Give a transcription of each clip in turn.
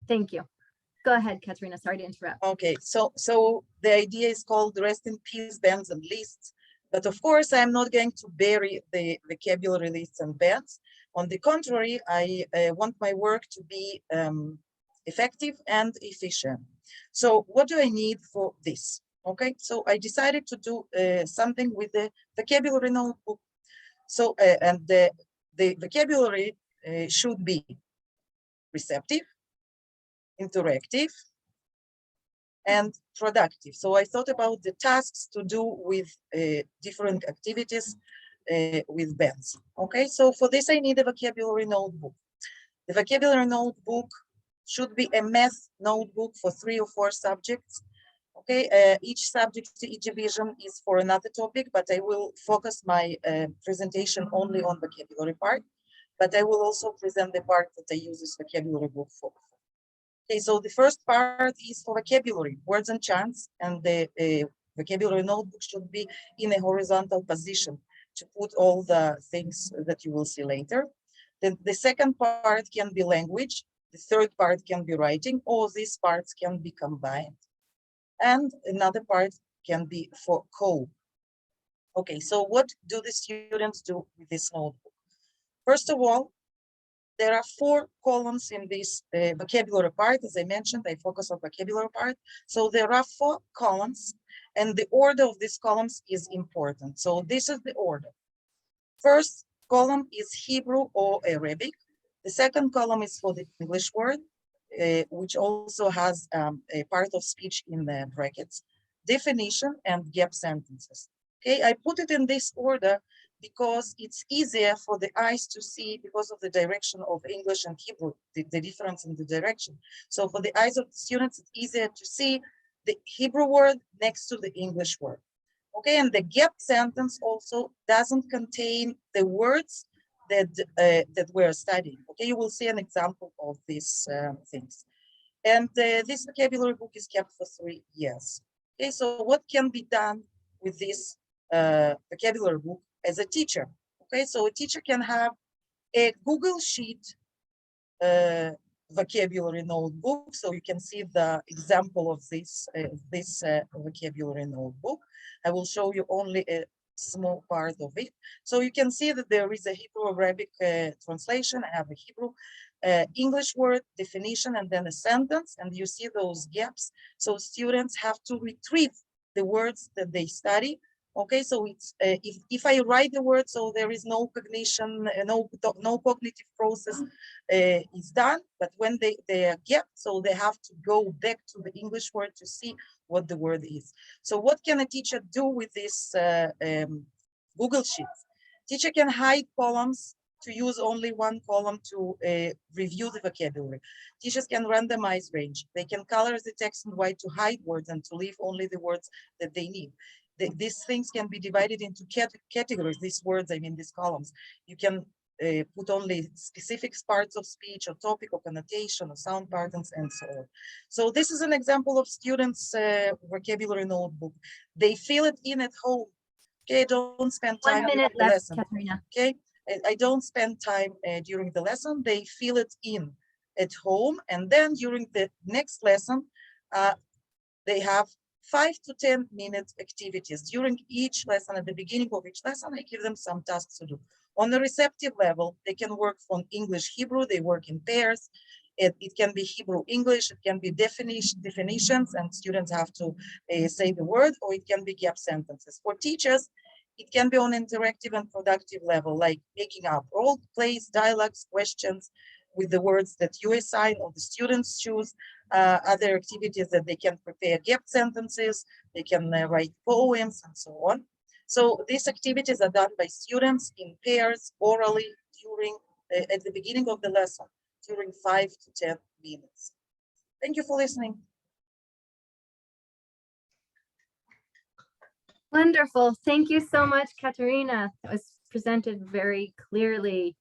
Thank you. Go ahead, Katerina. Sorry to interrupt. Okay, so the idea is called rest in peace bands and lists. But of course, I'm not going to bury the vocabulary lists and bands. On the contrary, I want my work to be effective and efficient. So what do I need for this? Okay, so I decided to do something with the vocabulary notebook. So, and the vocabulary should be receptive, interactive, and productive. So I thought about the tasks to do with different activities with bands. Okay, so for this I need a vocabulary notebook. The vocabulary notebook should be a math notebook for 3 or 4 subjects. Okay, each subject, each division is for another topic, but I will focus my presentation only on vocabulary part, but I will also present the part that I use this vocabulary book for. Okay, so the first part is for vocabulary, words and chants, and the vocabulary notebook should be in a horizontal position to put all the things that you will see later. Then the second part can be language, the third part can be writing, or these parts can be combined. And another part can be for code. Okay, so what do the students do with this notebook? First of all, there are 4 columns in this vocabulary part. As I mentioned, I focus on vocabulary part. So there are 4 columns, and the order of these columns is important. So this is the order. First column is Hebrew or Arabic. The second column is for the English word, which also has a part of speech in the brackets, definition, and gap sentences. Okay, I put it in this order because it's easier for the eyes to see because of the direction of English and Hebrew, the difference in the direction. So for the eyes of the students, it's easier to see the Hebrew word next to the English word. Okay, and the gap sentence also doesn't contain the words that we're studying. Okay, you will see an example of these things. And this vocabulary book is kept for 3 years. Okay, so what can be done with this vocabulary book as a teacher? Okay, so a teacher can have a Google Sheet vocabulary notebook. So you can see the example of this vocabulary notebook. I will show you only a small part of it. So you can see that there is a Hebrew Arabic translation. I have a Hebrew English word definition and then a sentence, and you see those gaps. So students have to retrieve the words that they study. Okay, so it's if I write the word, so there is no cognition, no cognitive process is done. But when they are gapped, so they have to go back to the English word to see what the word is. So what can a teacher do with this Google Sheets? Teacher can hide columns to use only one column to review the vocabulary. Teachers can randomize range. They can color the text in white to hide words and to leave only the words that they need. These things can be divided into categories. These words, I mean, these columns. You can put only specific parts of speech or topic or connotation or sound patterns and so on. So this is an example of students' vocabulary notebook. They fill it in at home. Okay, don't spend time 1 minute during the left, lesson. Katerina. Okay, I don't spend time during the lesson. They fill it in at home, and then during the next lesson, they have 5 to 10 minute activities during each lesson. At the beginning of each lesson, I give them some tasks to do. On the receptive level, they can work from English, Hebrew, they work in pairs. It can be Hebrew, English, it can be definitions, and students have to say the word, or it can be gap sentences. For teachers, it can be on interactive and productive level, like making up role plays, dialogues, questions with the words that you assign or the students choose. Other activities that they can prepare gap sentences, they can write poems and so on. So these activities are done by students in pairs, orally, during at the beginning of the lesson, during 5 to 10 minutes. Thank you for listening. Wonderful. Thank you so much, Katerina. That was presented very clearly.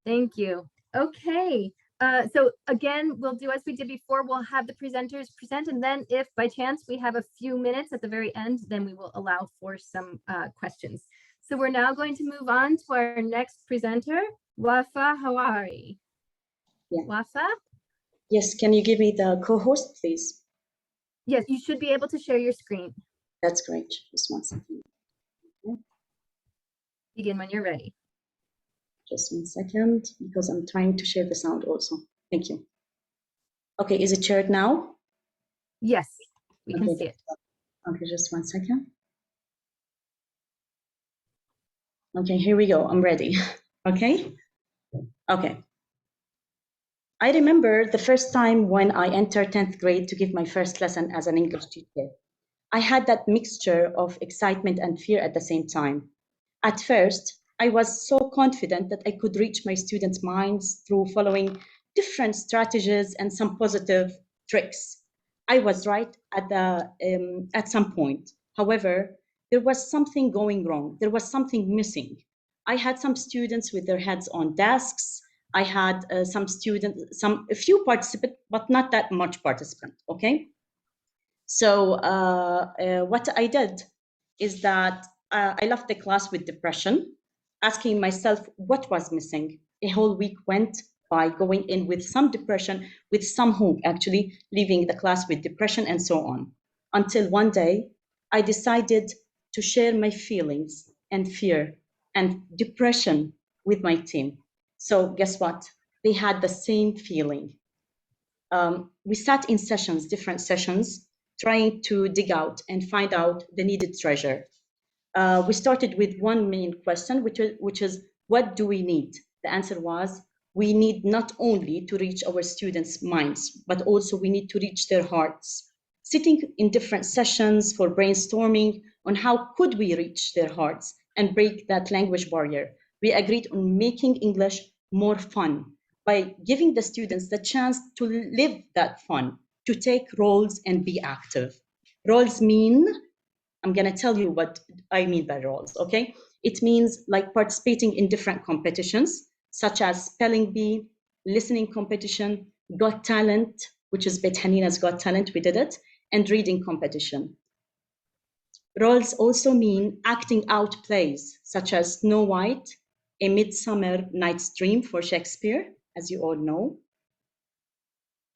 Thank you. Okay. So again, we'll do as we did before. We'll have the presenters present, and then if by chance we have a few minutes at the very end, then we will allow for some questions. So we're now going to move on to our next presenter, Wafa Hawari. Yeah. Wafa? Yes, can you give me the co-host, please? Yes, you should be able to share your screen. That's great. Just one second. Begin when you're ready. Just 1 second, because I'm trying to share the sound also. Thank you. Okay, is it shared now? Yes, we can Okay. see it. Okay, just 1 second. Okay, here we go. I'm ready. Okay? Okay. I remember the first time when I entered 10th grade to give my first lesson as an English teacher. I had that mixture of excitement and fear at the same time. At first, I was so confident that I could reach my students' minds through following different strategies and some positive tricks. I was right at some point. However, there was something going wrong. There was something missing. I had some students with their heads on desks. I had a few participants, but not that much participant. Okay. So what I did is that I left the class with depression, asking myself what was missing. A whole week went by going in with some depression, with some hope, actually, leaving the class with depression and so on. Until one day, I decided to share my feelings and fear and depression with my team. So guess what? They had the same feeling. We sat in sessions, different sessions, trying to dig out and find out the needed treasure. We started with one main question, which is what do we need? The answer was, we need not only to reach our students' minds, but also we need to reach their hearts. Sitting in different sessions for brainstorming on how could we reach their hearts and break that language barrier, we agreed on making English more fun by giving the students the chance to live that fun, to take roles and be active. Roles mean, I'm going to tell you what I mean by roles, okay? It means like participating in different competitions, such as spelling bee, listening competition, Got Talent, which is Bet Hanina's Got Talent, we did it, and reading competition. Roles also mean acting out plays, such as Snow White, A Midsummer Night's Dream for Shakespeare, as you all know.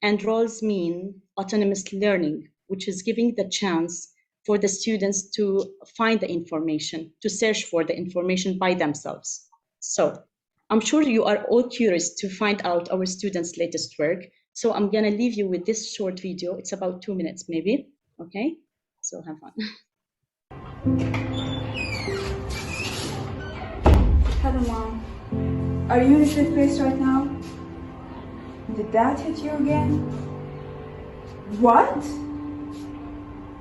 And roles mean autonomous learning, which is giving the chance for the students to find the information, to search for the information by themselves. So I'm sure you are all curious to find out our students' latest work. So I'm gonna leave you with this short video. It's about 2 minutes maybe, okay? So have fun. Hello, Mom. Are you in a safe place right now? Did Dad hit you again? What?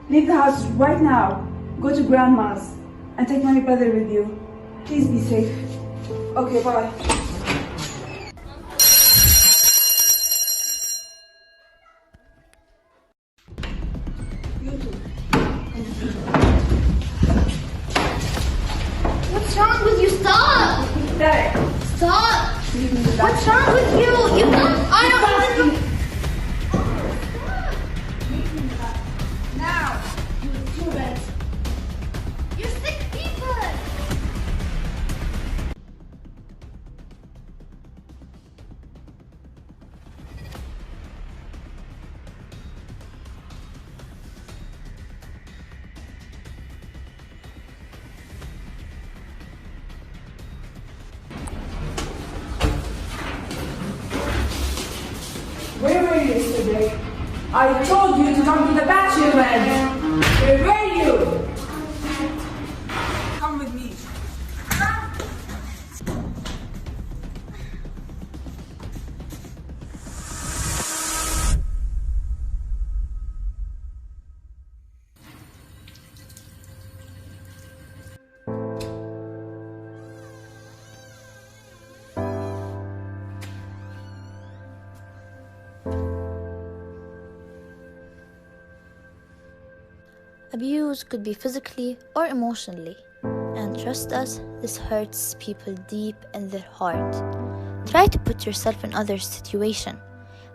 Leave the house right now. Go to Grandma's and take my brother with you. Please be safe. Okay, bye. What's wrong with you? Stop! There. Stop! What's wrong with you? You I don't even. Now. You students. You're sick people! Where were you yesterday? I told you to come to the bathroom event. Where were you? Come with me. Abuse could be physically or emotionally, and trust us, this hurts people deep in their heart. Try to put yourself in others' situation.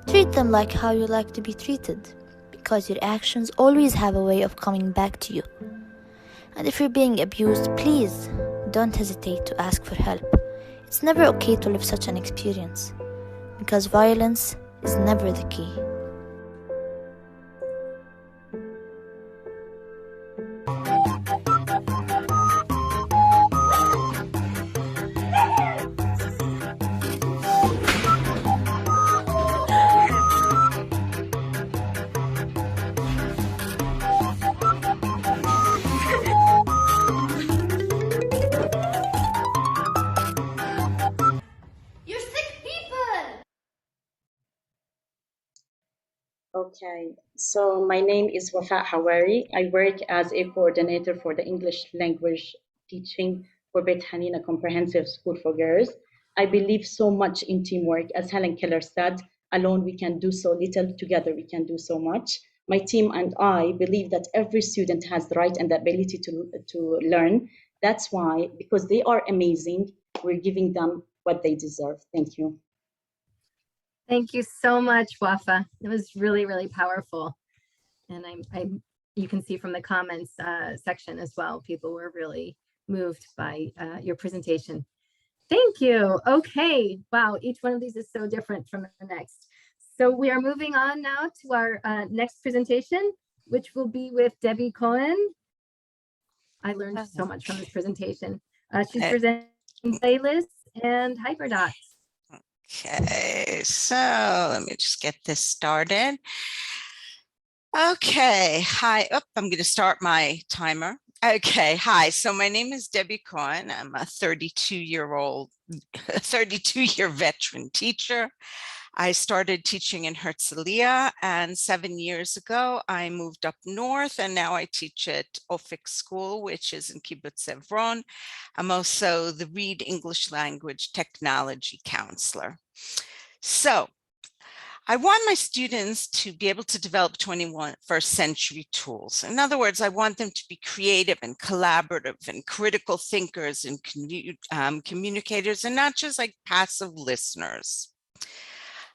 Treat them like how you like to be treated, because your actions always have a way of coming back to you. And if you're being abused, please don't hesitate to ask for help. It's never okay to live such an experience, because violence is never the key. You're sick people! Okay, so my name is Wafa Hawari. I work as a coordinator for the English language teaching for Beit Hanina Comprehensive School for Girls. I believe so much in teamwork. As Helen Keller said, alone we can do so little, together we can do so much. My team and I believe that every student has the right and the ability to learn. That's why, because they are amazing, we're giving them what they deserve. Thank you. Thank you so much, Wafa. It was really, really powerful. And you can see from the comments section as well, people were really moved by your presentation. Thank you. Okay. Wow. Each one of these is so different from the next. So we are moving on now to our next presentation, which will be with Debbie Cohen. I learned so much from this presentation. She's presenting playlists and hyperdocs. Okay, so let me just get this started. Okay, hi. Oh, I'm going to start my timer. Okay, hi. So my name is Debbie Cohen. I'm a 32-year veteran teacher. I started teaching in Herzliya, and 7 years ago, I moved up north, and now I teach at Ofik School, which is in Kibbutz Evron. I'm also the Reed English Language Technology Counselor. So I want my students to be able to develop 21st century tools. In other words, I want them to be creative and collaborative and critical thinkers and communicators, and not just like passive listeners.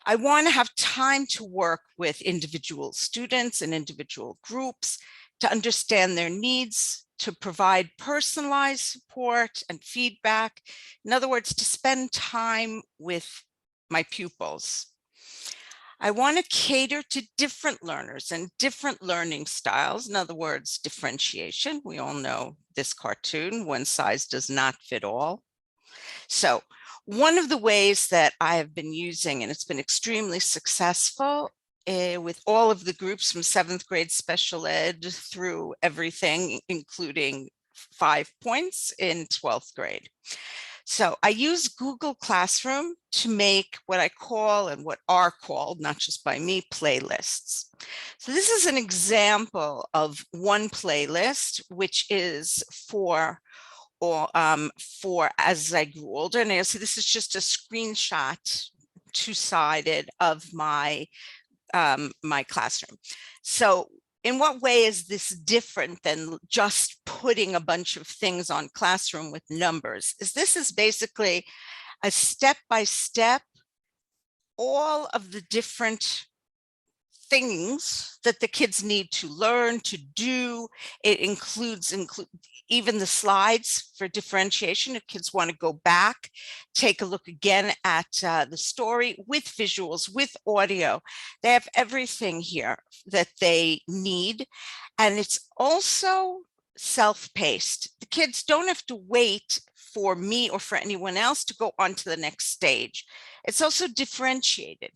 I want to have time to work with individual students and individual groups to understand their needs, to provide personalized support and feedback. In other words, to spend time with my pupils. I want to cater to different learners and different learning styles. In other words, differentiation. We all know this cartoon, one size does not fit all. So one of the ways that I have been using, and it's been extremely successful with all of the groups from 7th grade special ed through everything, including 5 points in 12th grade. So I use Google Classroom to make what I call and what are called, not just by me, playlists. So this is an example of one playlist, which is for as I grew older. And so this is just a screenshot, two-sided, of my my classroom. So in what way is this different than just putting a bunch of things on Classroom with numbers? This is basically a step-by-step, all of the different things that the kids need to learn to do. It includes even the slides for differentiation. If kids want to go back, take a look again at the story with visuals, with audio. They have everything here that they need. And it's also self-paced. The kids don't have to wait for me or for anyone else to go on to the next stage. It's also differentiated.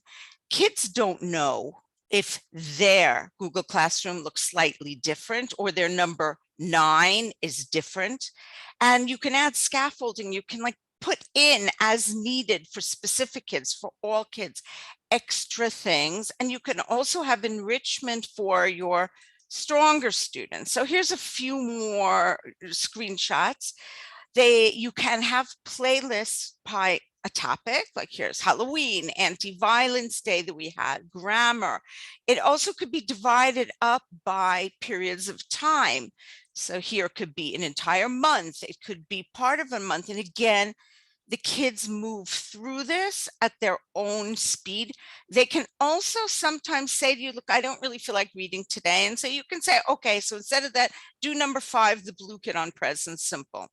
Kids don't know if their Google Classroom looks slightly different or their number 9 is different. And you can add scaffolding. You can put in as needed for specific kids, for all kids, extra things. And you can also have enrichment for your stronger students. So here's a few more screenshots. You can have playlists by a topic, like here's Halloween, Anti-Violence Day that we had, grammar. It also could be divided up by periods of time. So here could be an entire month. It could be part of a month. And again, the kids move through this at their own speed. They can also sometimes say to you, look, I don't really feel like reading today. And so you can say, okay, so instead of that, do number 5, the blue kid on present simple.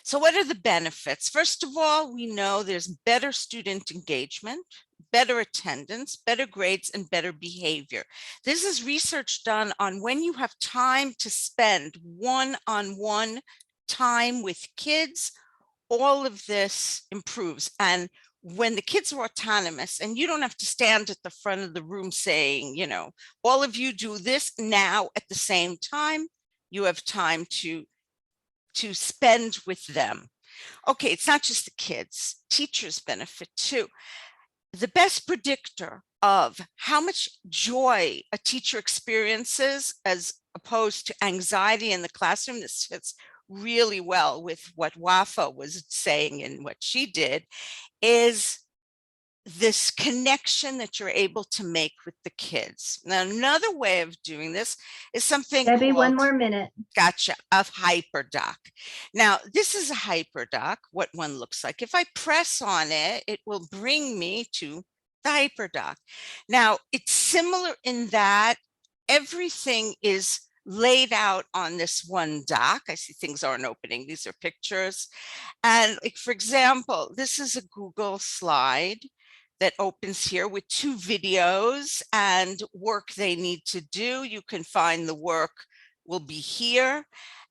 So what are the benefits? First of all, we know there's better student engagement. better attendance, better grades, and better behavior. This is research done on when you have time to spend one-on-one time with kids, all of this improves. And when the kids are autonomous and you don't have to stand at the front of the room saying, you know, all of you do this now at the same time, you have time to spend with them. Okay, it's not just the kids, teachers benefit too. The best predictor of how much joy a teacher experiences as opposed to anxiety in the classroom, this fits really well with what Wafa was saying and what she did, is this connection that you're able to make with the kids. Now, another way of doing this is something Debbie, called, one more minute. gotcha, of HyperDoc. Now, this is a HyperDoc, what one looks like. If I press on it, it will bring me to the HyperDoc. Now, it's similar in that everything is laid out on this one doc. I see things aren't opening. These are pictures. And like, for example, this is a Google slide that opens here with 2 videos and work they need to do. You can find the work will be here.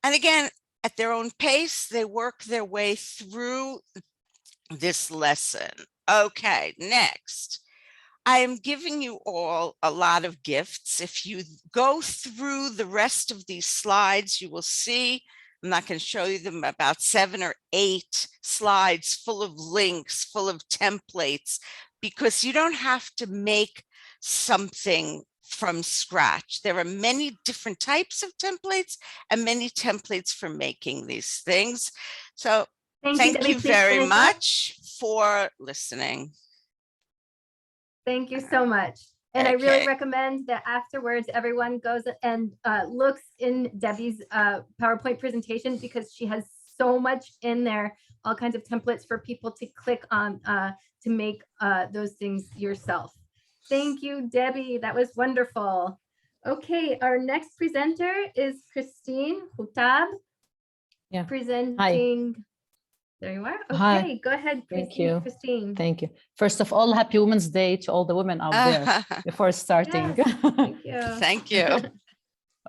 And again, at their own pace, they work their way through this lesson. Okay, next. I am giving you all a lot of gifts. If you go through the rest of these slides, you will see, I'm not going to show you them, about 7 or 8 slides full of links, full of templates, because you don't have to make something from scratch. There are many different types of templates and many templates for making these things. So thank Debbie. you Please very finish up. much for listening. Thank you so much. And I really Okay. recommend that afterwards, everyone goes and looks in Debbie's PowerPoint presentation, because she has so much in there, all kinds of templates for people to click on to make those things yourself. Thank you, Debbie. That was wonderful. Okay, our next presenter is Christine Hutab. Yeah. Presenting. There you are. Hi. Okay, go ahead, Thank you. Christine. Thank you. First of all, happy Women's Day to all the women out there before starting. Yes, thank you. Thank you.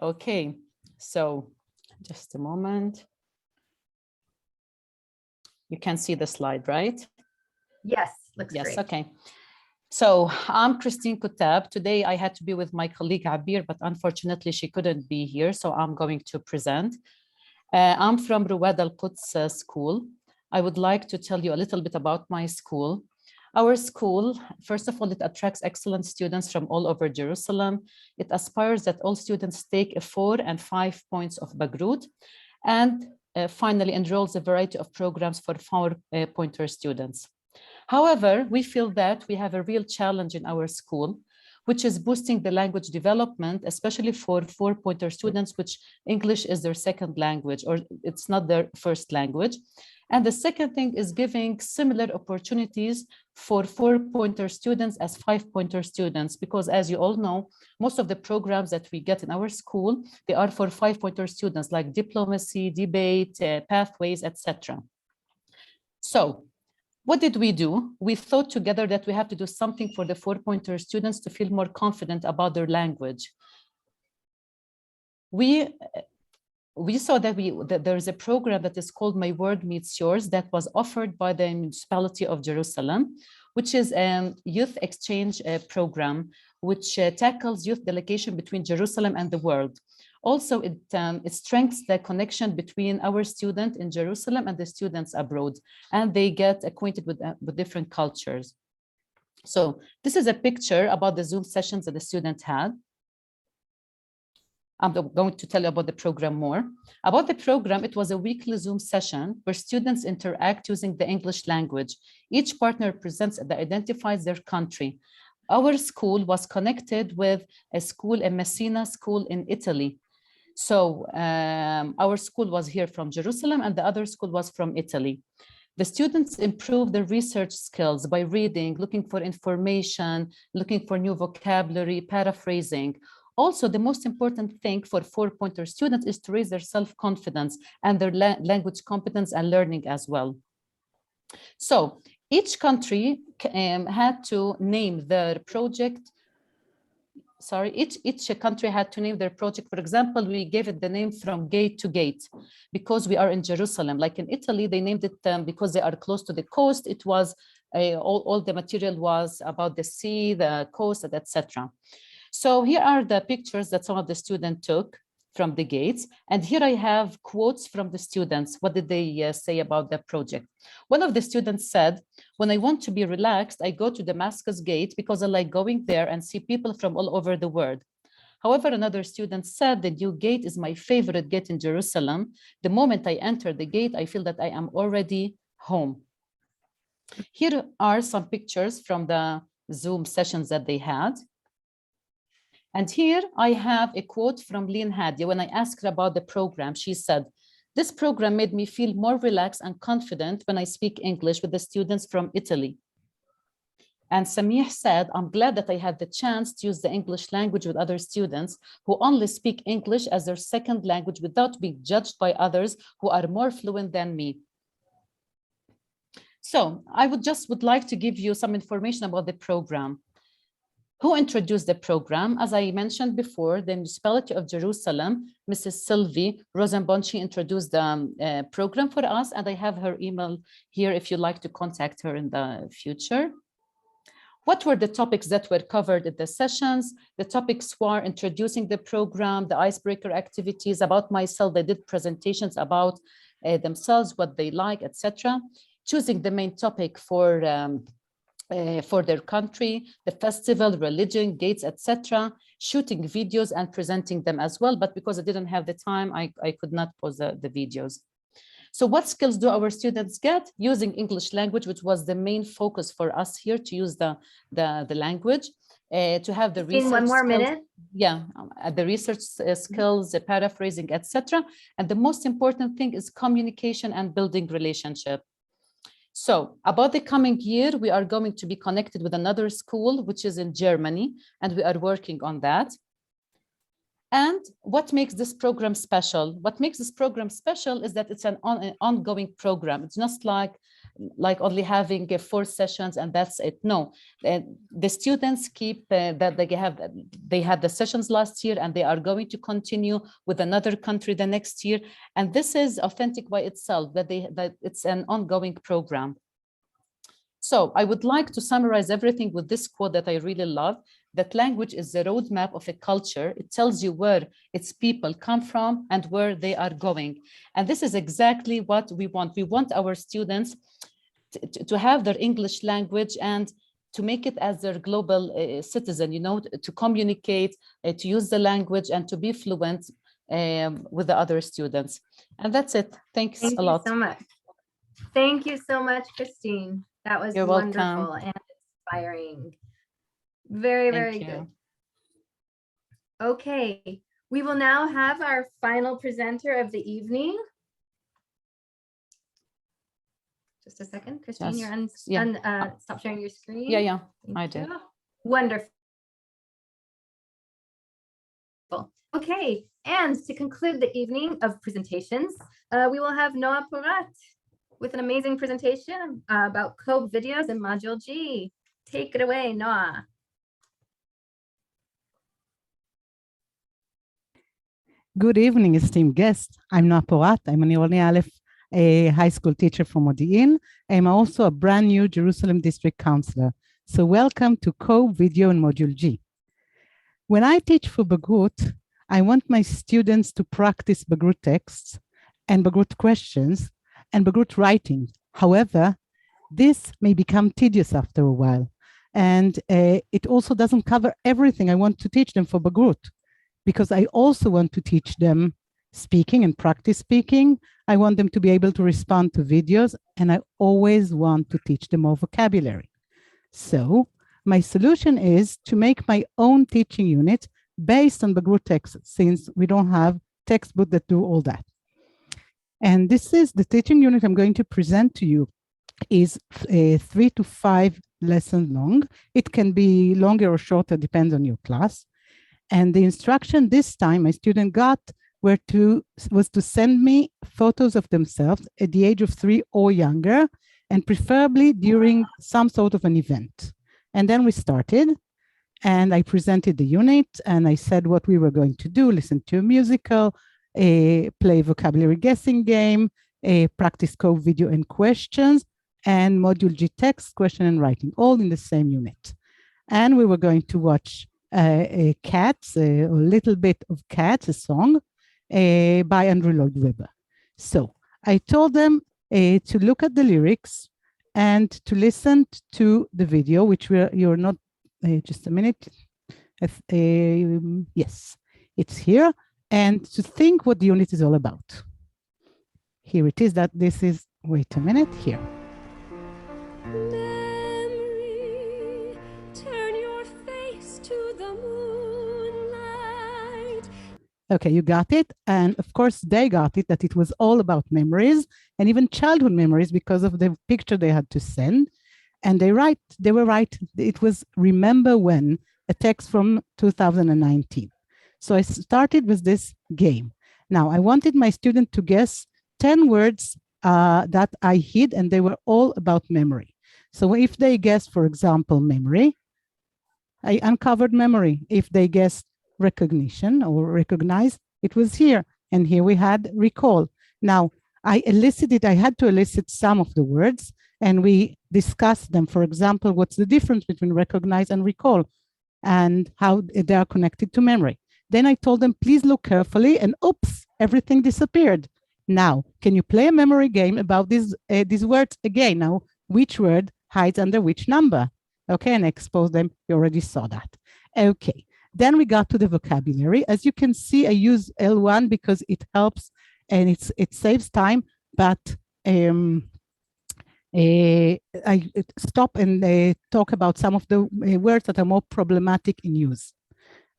Okay, so just a moment. You can see the slide, right? Yes, looks Yes, great. okay. So I'm Christine Kutab. Today I had to be with my colleague Abir, but unfortunately she couldn't be here, so I'm going to present. I'm from Ruwad Al Quds School. I would like to tell you a little bit about my school. Our school, first of all, it attracts excellent students from all over Jerusalem. It aspires that all students take 4 and 5 points of Bagrut, and finally enrolls a variety of programs for 4-pointer students. However, we feel that we have a real challenge in our school, which is boosting the language development, especially for 4-pointer students, which English is their second language, or it's not their first language. And the second thing is giving similar opportunities for 4-pointer students as 5-pointer students, because as you all know, most of the programs that we get in our school, they are for 5-pointer students, like diplomacy, debate, pathways, etc. So what did we do? We thought together that we have to do something for the 4-pointer students to feel more confident about their language. We saw that there is a program that is called My Word Meets Yours that was offered by the municipality of Jerusalem, which is a youth exchange program, which tackles youth delegation between Jerusalem and the world. Also, it strengthens the connection between our students in Jerusalem and the students abroad, and they get acquainted with different cultures. So this is a picture about the Zoom sessions that the student had. I'm going to tell you about the program more. About the program, it was a weekly Zoom session where students interact using the English language. Each partner presents that identifies their country. Our school was connected with a school, a Messina school in Italy. So our school was here from Jerusalem and the other school was from Italy. The students improved their research skills by reading, looking for information, looking for new vocabulary, paraphrasing. Also, the most important thing for 4-pointer students is to raise their self-confidence and their language competence and learning as well. So Each country had to name their project. Sorry, each country had to name their project. For example, we gave it the name From Gate to Gate because we are in Jerusalem. Like in Italy, they named it because they are close to the coast. It was all the material was about the sea, the coast, etc. So here are the pictures that some of the students took from the gates. And here I have quotes from the students. What did they say about the project? One of the students said, when I want to be relaxed, I go to Damascus Gate because I like going there and see people from all over the world. However, another student said, the new gate is my favorite gate in Jerusalem. The moment I enter the gate, I feel that I am already home. Here are some pictures from the Zoom sessions that they had. And here I have a quote from Lynn Hadia. When I asked her about the program, she said, this program made me feel more relaxed and confident when I speak English with the students from Italy. And Samih said, I'm glad that I had the chance to use the English language with other students who only speak English as their second language without being judged by others who are more fluent than me. So I would like to give you some information about the program. Who introduced the program? As I mentioned before, the Municipality of Jerusalem, Mrs. Sylvie Rosenbaum, she introduced the program for us, and I have her email here if you'd like to contact her in the future. What were the topics that were covered at the sessions? The topics were introducing the program, the icebreaker activities, about myself. They did presentations about themselves, what they like, etc. Choosing the main topic for their country, the festival, religion, gates, etc., shooting videos and presenting them as well. But because I didn't have the time, I could not post the videos. So what skills do our students get? Using English language, which was the main focus for us here, to use the language, to have the research one more skills. minute. Yeah, the research skills, the paraphrasing, etc. And the most important thing is communication and building relationship. So about the coming year, we are going to be connected with another school, which is in Germany, and we are working on that. And what makes this program special? What makes this program special is that it's an ongoing program. It's not like only having 4 sessions and that's it. No, the students keep that they had the sessions last year and they are going to continue with another country the next year. And this is authentic by itself, that it's an ongoing program. So I would like to summarize everything with this quote that I really love, that language is the roadmap of a culture. It tells you where its people come from and where they are going. And this is exactly what we want. We want our students to have their English language and to make it as their global citizen, you know, to communicate, to use the language and to be fluent with the other students. And that's it. Thanks a lot. Thank you so much. Thank you so much, Christine. That was You're wonderful welcome. and inspiring. Very, very Thank good. you. Okay, we will now have our final presenter of the evening. Just a second, Christine, Yes. you're Yeah. stop sharing your screen. Yeah, Thank I did. you. Wonderful. Okay, and to conclude the evening of presentations, we will have Noah Porat with an amazing presentation about Code videos in Module G. Take it away, Noah. Good evening, esteemed guests. I'm Noah Porat. I'm an Ironi Aleph, a high school teacher from Modi'in. I'm also a brand new Jerusalem District Counselor. So welcome to Co-Video in Module G. When I teach for Bagrut, I want my students to practice Bagrut texts and Bagrut questions and Bagrut writing. However, this may become tedious after a while. And it also doesn't cover everything I want to teach them for Bagrut, because I also want to teach them speaking and practice speaking. I want them to be able to respond to videos, and I always want to teach them more vocabulary. So my solution is to make my own teaching unit based on Bagrut texts, since we don't have textbooks that do all that. And this is the teaching unit I'm going to present to you. Is 3 to 5 lessons long. It can be longer or shorter, depends on your class. And the instruction this time my student got was to send me photos of themselves at the age of 3 or younger and preferably during some sort of an event. And then we started, and I presented the unit, and I said what we were going to do: listen to a musical, play vocabulary guessing game, practice code video and questions, and module G text, question and writing, all in the same unit. And we were going to watch Cats, a little bit of Cats, a song by Andrew Lloyd Webber. So I told them to look at the lyrics and to listen to the video, which you're not, just a minute. Yes, it's here. And to think what the unit is all about. Here it is, that this is, wait a minute, here. Memory, turn your face to the moonlight. Okay, you got it. And of course, they got it, that it was all about memories and even childhood memories because of the picture they had to send. And they were right. It was Remember When, a text from 2019. So I started with this game. Now, I wanted my student to guess 10 words that I hid, and they were all about memory. So if they guess, for example, memory, I uncovered memory. If they guessed recognition or recognize, it was here. And here we had recall. Now, I had to elicit some of the words, and we discussed them. For example, what's the difference between recognize and recall, and how they are connected to memory. Then I told them, please look carefully, and oops, everything disappeared. Now, can you play a memory game about these words again? Now, which word hides under which number? Okay, and I exposed them. You already saw that. Okay, then we got to the vocabulary. As you can see, I use L1 because it helps and it saves time, but I stop and talk about some of the words that are more problematic in use.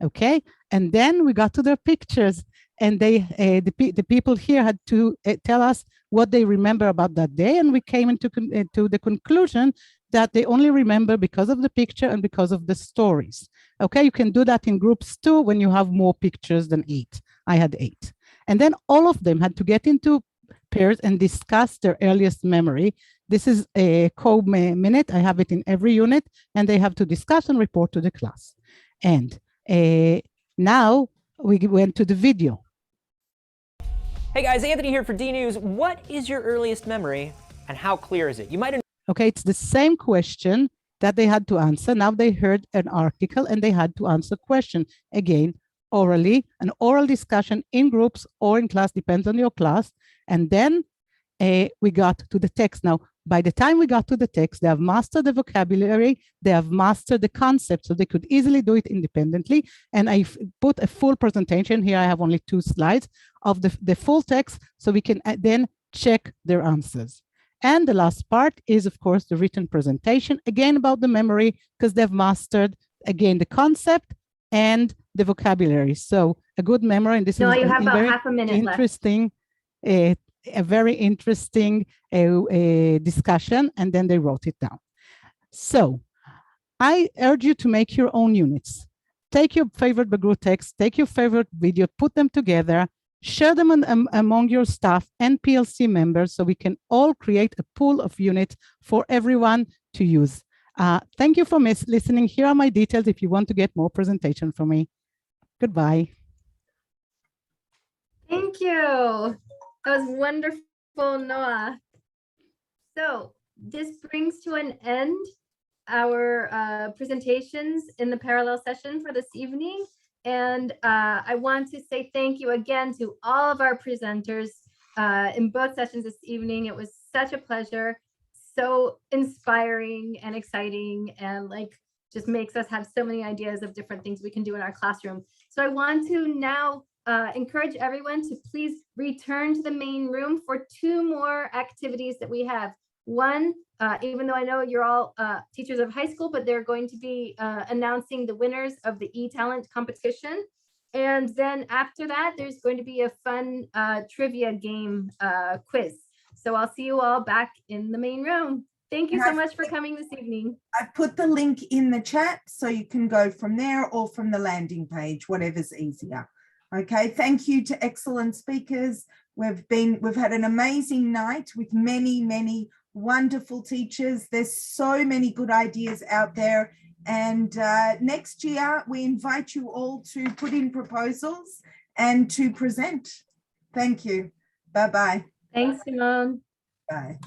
Okay, and then we got to their pictures, and the people here had to tell us what they remember about that day, and we came to the conclusion that they only remember because of the picture and because of the stories. Okay, you can do that in groups too when you have more pictures than 8. I had 8. And then all of them had to get into pairs and discuss their earliest memory. This is a code minute. I have it in every unit, and they have to discuss and report to the class. And now we went to the video. Hey guys, Anthony here for DNews. What is your earliest memory and how clear is it? You might. Okay, it's the same question that they had to answer. Now they heard an article and they had to answer question. Again, orally, an oral discussion in groups or in class, depends on your class. And then we got to the text. Now, by the time we got to the text, they have mastered the vocabulary, they have mastered the concept, so they could easily do it independently. And I put a full presentation here. I have only 2 slides of the full text, so we can then check their answers. And the last part is, of course, the written presentation, again about the memory, because they've mastered, again, the concept and the vocabulary. So a good memory, and this No, is you have about very half a minute interesting, a very interesting discussion, and then they wrote it down. So I urge you to make your own units. Take your favorite Bagru text, take your favorite video, put them together, share them among your staff and PLC members so we can all create a pool of units for everyone to use. Thank you for listening. Here are my details if you want to get more presentation from me. Goodbye. Thank you. That was wonderful, Noah. So this brings to an end our presentations in the parallel session for this evening. And I want to say thank you again to all of our presenters in both sessions this evening. It was such a pleasure, so inspiring and exciting, and like just makes us have so many ideas of different things we can do in our classroom. So I want to now encourage everyone to please return to the main room for 2 more activities that we have. One, even though I know you're all teachers of high school, but they're going to be announcing the winners of the e-talent competition. And then after that, there's going to be a fun trivia game quiz. So I'll see you all back in the main room. Thank you so much for coming this evening. I put the link in the chat so you can go from there or from the landing page, whatever's easier. Okay, thank you to excellent speakers. We've had an amazing night with many wonderful teachers. There's so many good ideas out there. And next year, we invite you all to put in proposals and to present. Thank you. Bye-bye. Thanks, Simone. Bye.